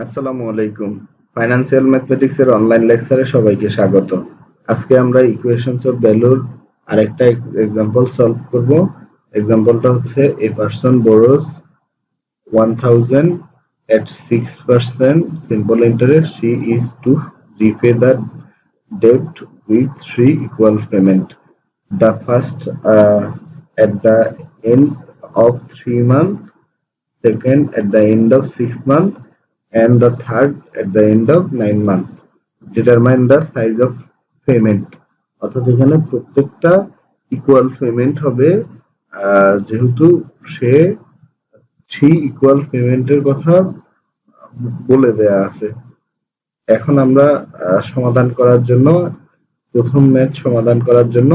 আসসালামু আলাইকুম। Financial mathematics এর অনলাইন লেকচারে সবাইকে স্বাগত। আজকে আমরা ইকুয়েশনস অফ ভ্যালুর আরেকটা এক্সাম্পল সলভ করব। এক্সাম্পলটা হচ্ছে a person বোরোস 1000 at 6% simple interest. She is to repay the debt with 3 equal payment. The first at the end of 3 months, second at the end of 6 months, and the third at the end of 9 months. Determine the size of payment. অর্থাৎ এখানে প্রত্যেকটা equal payment হবে, যেহেতু সে 3 equal পেমেন্টের কথা বলে দেয়া আছে। এখন আমরা সমাধান করার জন্য প্রথম ম্যাথ সমাধান করার জন্য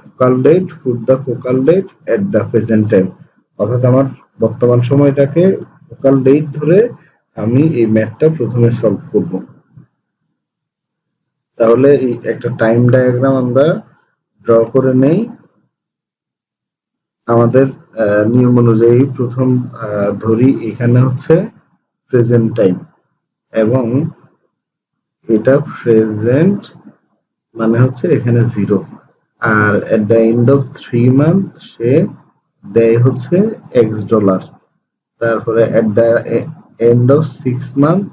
focal date, put the focal date at the present time, অর্থাৎ আমার বর্তমান সময়টাকে ফোকাল ডেট ধরে আমি এই ম্যাথটা প্রথমে সলভ করব। তাহলে এই একটা টাইম ডায়াগ্রাম আমরা ড্র করে নেই। আমাদের নিয়ম অনুযায়ী প্রথম ধরি এখানে হচ্ছে প্রেজেন্ট টাইম, এবং এটা প্রেজেন্ট মানে হচ্ছে এখানে 0, আর at the end of 3 month সে দেয় হচ্ছে $X। তারপরে at the end of 6 month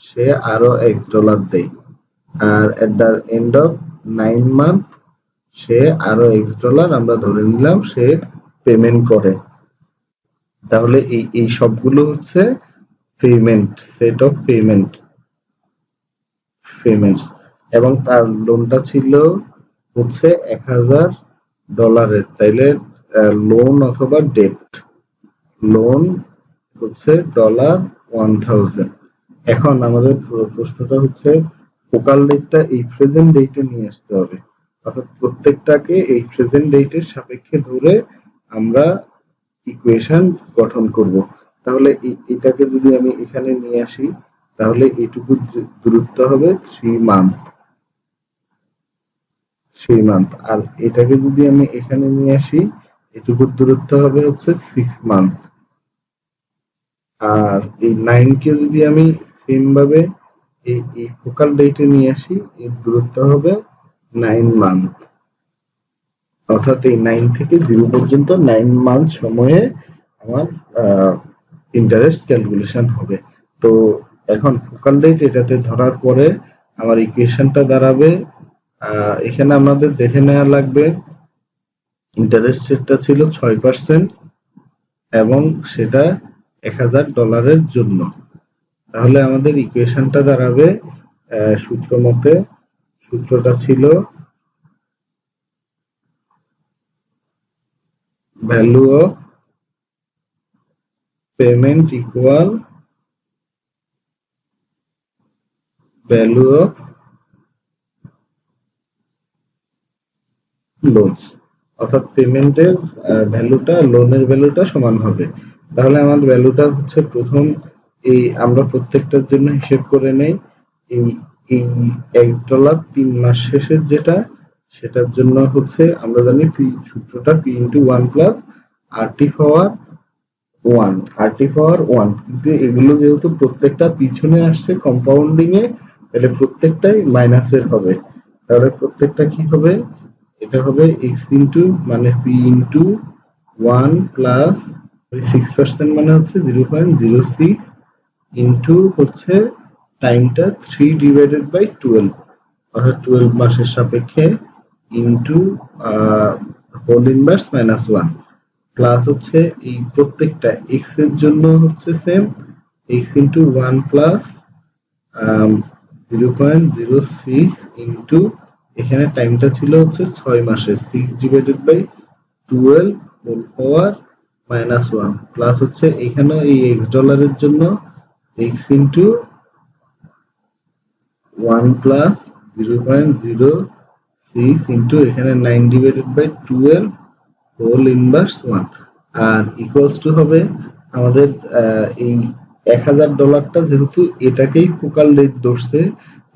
সে আরো $X দেয়, আর at the end of 9 month সে আরো $X আমরা ধরে নিলাম সে পেমেন্ট করে। তাহলে এই সবগুলো হচ্ছে পেমেন্ট, সেট অফ পেমেন্টস, এবং তার লোনটা ছিল হচ্ছে $1000। তাইলে লোন অথবা ডেট, লোন হচ্ছে $1000। এখন আমাদের প্রশ্নটা হচ্ছে ফোকাল ডেটটা এই প্রেজেন্ট ডেটে নিয়ে আসতে হবে, অর্থাৎ প্রত্যেকটাকে এই প্রেজেন্ট ডেটের সাপেক্ষে ধরে আমরা ইকুয়েশন গঠন করব। তাহলে এটাকে যদি আমি এখানে নিয়ে আসি, তাহলে এটুকু দূরত্ব হবে 3 মান্থ, আর এটাকে যদি আমি এখানে নিয়ে আসি, এটুকু দূরত্ব হবে হচ্ছে 6 মান্থ, আর এই 9 কে যদি আমি সেম ভাবে এই ফোকাল ডেটে নিয়ে আসি, এর দূরত্ব হবে 9 মান্থ, অর্থাৎ এই 9 থেকে 0 পর্যন্ত 9 মান্থ সময়ে আমার ইন্টারেস্ট ক্যালকুলেশন হবে। তো এখন ফোকাল ডেট এটাতে ধরার পরে আমার ইকুয়েশনটা দাঁড়াবে, এখানে আমাদের দেখে নেওয়া লাগবে ইন্টারেস্ট রেটটা ছিল 6% এবং সেটা $1000 জন্য। তাহলে আমাদের ইকুয়েশনটা দাঁড়াবে সূত্র মতে, সূত্রটা ছিল value of payment equal value of loans, অর্থাৎ পেমেন্টের ভ্যালুটা লোনের ভ্যালুটা সমান হবে। তাহলে আমার ভ্যালুটা হচ্ছে প্রথম এই আমরা প্রত্যেকটার জন্য হিসেব করে নেই। এই এই $X 3 মাস শেষের যেটা, সেটার জন্য হচ্ছে আমরা জানি পি সূত্রটা P × 1 + RT⁴ 1, কিন্তু এগুলো যেহেতু প্রত্যেকটা পিছনে আসছে কম্পাউন্ডিং এ, তাহলে প্রত্যেকটাই মাইনাসের হবে। তাহলে প্রত্যেকটা কি হবে, এটা হবে x ইনটু মানে p ইনটু 1 প্লাস 6% মানে হচ্ছে 0.06 ইনটু হচ্ছে টাইমটা 3/12, অর্থাৎ 12 মাসের সাপেক্ষে ইনটু হোল ইনভার্স -1 প্লাস হচ্ছে এই প্রত্যেকটা x এর জন্য হচ্ছে same x into 1 plus 0.06 into এখানে টাইমটা ছিল হচ্ছে 6 মাসের 6/12 হোল পাওয়ার -1 প্লাস হচ্ছে এখানে এই $X জন্য x ইনটু 1 প্লাস 0.06 ইনটু এখানে 9/12 হোল ইনভার্স 1, আর ইকুয়ালস টু হবে আমাদের এই $1000টা যেহেতু এটাকেই ফোকাল ডেট ধরছে,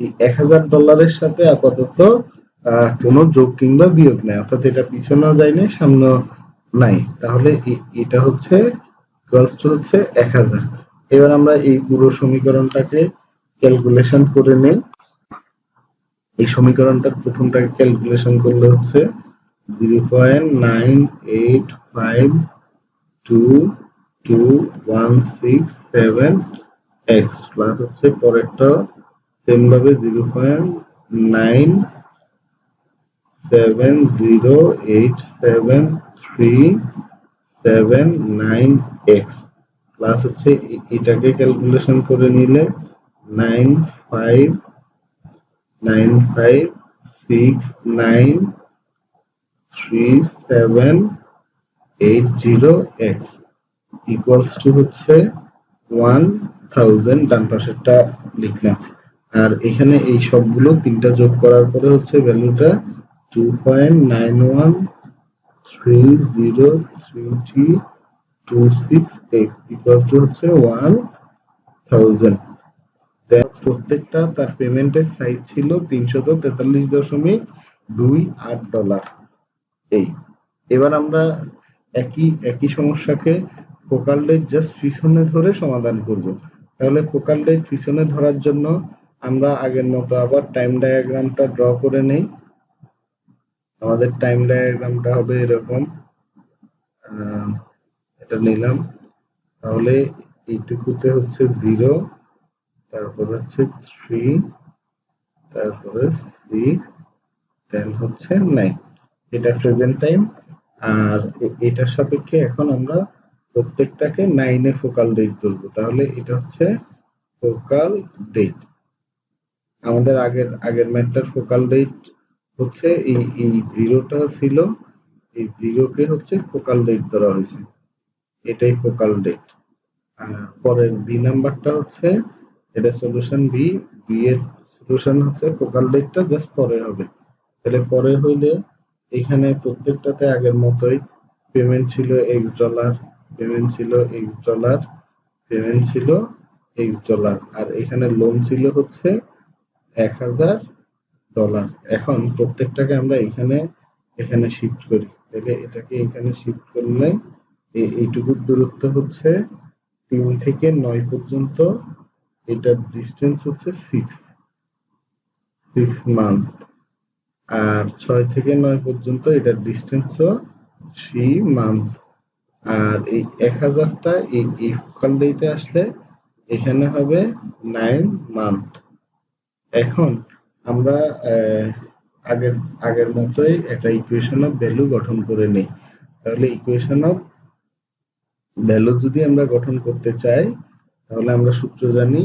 এই $1000 সাথে আপাতত কোনো যোগ কিংবা বিয়োগ নাই, অর্থাৎ এটা পিছনেও যায় না সামনেও নাই। তাহলে এটা হচ্ছে ইকুয়ালস টু হচ্ছে 1000। এবার আমরা এই পুরো সমীকরণটাকে ক্যালকুলেশন করে নেই। এই সমীকরণটার প্রথমটাকে ক্যালকুলেশন করলে হচ্ছে 0.9852216 এক্স প্লাস হচ্ছে পরেরটা সেম ভাবে 0.97087379 এক্স প্লাস হচ্ছে এটাকে ক্যালকুলেশন করে নিলে 9596933780x ইকুয়ালস টু হচ্ছে 1000। ডান পাশেরটা লিখলাম, আর এখানে এই সবগুলো তিনটা যোগ করার পরে হচ্ছে ভ্যালুটা 2.91303326x ইকুয়াল টু হচ্ছে 1000। প্রত্যেকটা তার পেমেন্টের সাইজ ছিল $343.28। এই এবার আমরা একই সমস্যাকে ফোকাল ডেট জাস্ট পিছনে ধরে সমাধান করব। তাহলে ফোকাল ডেট পিছনে ধরার জন্য আমরা আগের মতো আবার টাইম ডায়াগ্রামটা ড্র করে নেই। আমাদের টাইম ডায়াগ্রামটা হবে এরকম, এটা নিলাম। তাহলে এইটুকুতে হচ্ছে 0, তারপর হচ্ছে 3, তারপরে 6, দেন হচ্ছে 9। এটা প্রেজেন্ট টাইম, আর এটার সাপেক্ষে এখন আমরা প্রত্যেকটাকে 9 এ ফোকাল ডেট ধরবো। তাহলে এটা হচ্ছে ফোকাল ডেট। আমাদের আগের ম্যাথটার ফোকাল ডেট হচ্ছে এই জিরোটা ছিল, এই জিরোকে হচ্ছে ফোকাল ডেট ধরা হয়েছে, এটাই ফোকাল ডেট। আর পরের বি নাম্বারটা হচ্ছে এটা সলিউশন বি, বি এর সলিউশন হচ্ছে ফোকাল ডেটটা জাস্ট পরে হবে। তাহলে পরে হইলে এখানে প্রত্যেকটাতে আগের মতোই পেমেন্ট ছিল এক্স ডলার, পেমেন্ট ছিল এক্স ডলার, পেমেন্ট ছিল এক্স ডলার, আর এখানে লোন ছিল হচ্ছে $1000। এখন প্রত্যেকটাকে আমরা এখানে শিফট করি। তাহলে এটাকে এখানে শিফট করলে এইটুকু দূরত্ব হচ্ছে 3 থেকে 9 পর্যন্ত, এটার ডিস্টেন্স হচ্ছে 6 মান্থ, আর 6 থেকে 9 পর্যন্ত এটার ডিস্টেন্স 3 মান্থ। আর এই 1000টা এই ফোকাল ডেটে আসলে এখানে হবে 9 মান্থ। এখন আমরা আগের মতোই একটা ইকুয়েশন অফ ভ্যালু গঠন করে নেই। তাহলে ইকুয়েশন অফ ভ্যালু যদি আমরা গঠন করতে চাই, তাহলে আমরা সূত্র জানি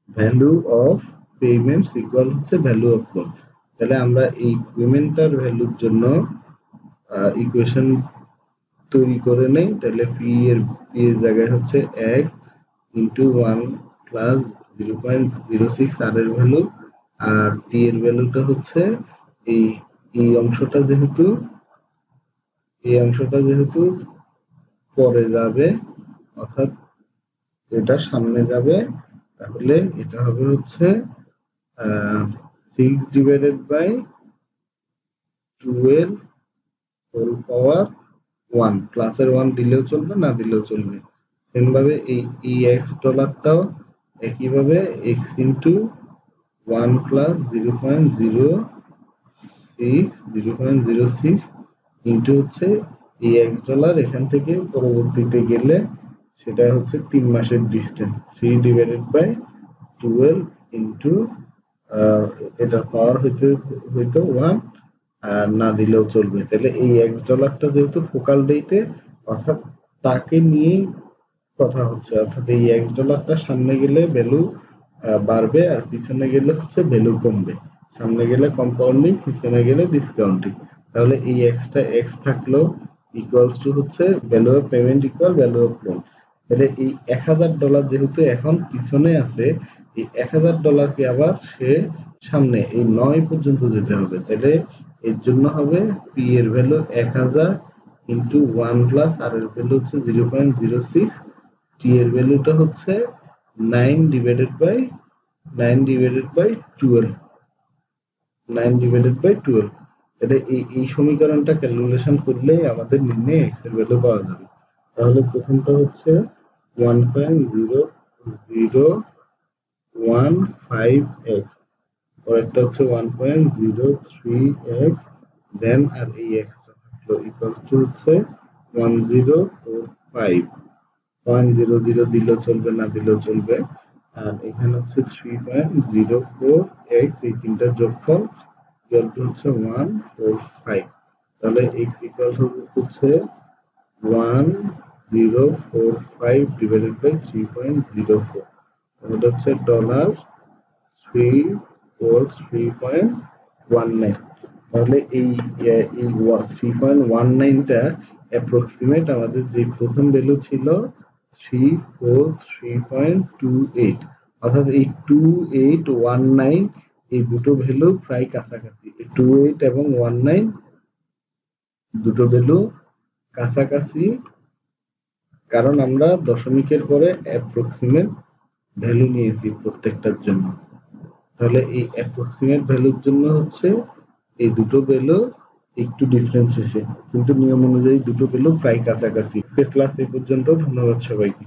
ভ্যালু অফ পেমেন্টস ইকুয়াল হচ্ছে ভ্যালু অফ লোন। তাহলে আমরা এই পেমেন্টটার ভ্যালুর জন্য ইকুয়েশন তৈরি করে নেই। তাহলে পি এর জায়গায় হচ্ছে x ইন্টু 1 প্লাস 0.06 আর এর ভ্যালু, আর টি এর ভ্যালুটা হচ্ছে এই অংশটা যেহেতু পরে যাবে, অর্থাৎ এটা সামনে যাবে, তাহলে এটা হবে হচ্ছে 6 ডিভাইডেড বাই 12 হোল পাওয়ার 1, ক্লাসের 1 দিলেও চলবে, না দিলেও চলবে। সেম ভাবে এই এক্স ডলারটাও একইভাবে x ইন্টু 1 প্লাস 0.06 ইন্টু হচ্ছে এই এক্স ডলার, এখান থেকে পরবর্তীতে গেলে সেটা হচ্ছে 3 মাসের ডিস্টেন্স, 3 ডিভাইডেড বাই 12 ইন্টু এটার পাওয়ার হইতো 1, আর না দিলেও চলবে। তাহলে এই এক্স ডলারটা যেহেতু ফোকাল ডেটে, অর্থাৎ তাকে নিয়েই কথা হচ্ছে, অর্থাৎ এই এক্স ডলারটা সামনে গেলে ভ্যালু বাড়বে, আর পিছনে গেলে হচ্ছে ভ্যালু কমবে। সামনে গেলে কম্পাউন্ডিং, পিছনে গেলে ডিসকাউন্টিং। তাহলে এই এক্সটা এক্স থাকলো ইকুয়ালস টু হচ্ছে value of payment equal value of loan. তাহলে এই $1000 যেহেতু এখন পিছনে আছে, এই $1000কে আবার সে সামনে এই 9 পর্যন্ত যেতে হবে। তাহলে এর জন্য হবে পি এর ভ্যালু 1000 ইন্টু 1 প্লাস আর এর ভ্যালু হচ্ছে 0.06, টি এর ভ্যালুটা হচ্ছে 9 ডিভাইডেড বাই 12, 9 ডিভাইডেড বাই 12। তাহলে এই সমীকরণটা ক্যালকুলেশন করলেই আমাদের নিম্নে এক্স এর ভ্যালু পাওয়া যাবে। তাহলে প্রথমটা হচ্ছে 1.0 0.015x, পরেরটা হচ্ছে 1.03x, দেন আর এই এক্সট্রা থাকলো ইকুয়াল টু হচ্ছে 1045। 0.00 দিলেও চলবে, না দিলেও চলবে। আর এখানে হচ্ছে 3.04x, এই তিনটার যোগফল ইকুয়াল টু হচ্ছে 145। তাহলে x ইকুয়াল টু হচ্ছে 1045 ডিভাইডেড বাই 3.04, এটা হচ্ছে $343.19। তাহলে এই 3.19টা অ্যাপ্রক্সিমেট আমাদের যে প্রথম ভ্যালু ছিল 343.28, অর্থাৎ এই 2819, এই দুটো ভ্যালু প্রায় কাছাকাছি। 28 এবং 19 দুটো ভ্যালু কাছাকাছি, কারণ আমরা দশমিকের পরে অ্যাপ্রক্সিমেট ভ্যালু নিয়েছি প্রত্যেকটার জন্য। তাহলে এই অ্যাপ্রক্সিমেট ভ্যালুর জন্য হচ্ছে এই দুটো ভ্যালু একটু ডিফারেন্স হয়েছে, কিন্তু নিয়ম অনুযায়ী দুটো ভ্যালু প্রায় কাছাকাছি। ক্লাস এই পর্যন্ত, ধন্যবাদ সবাইকে।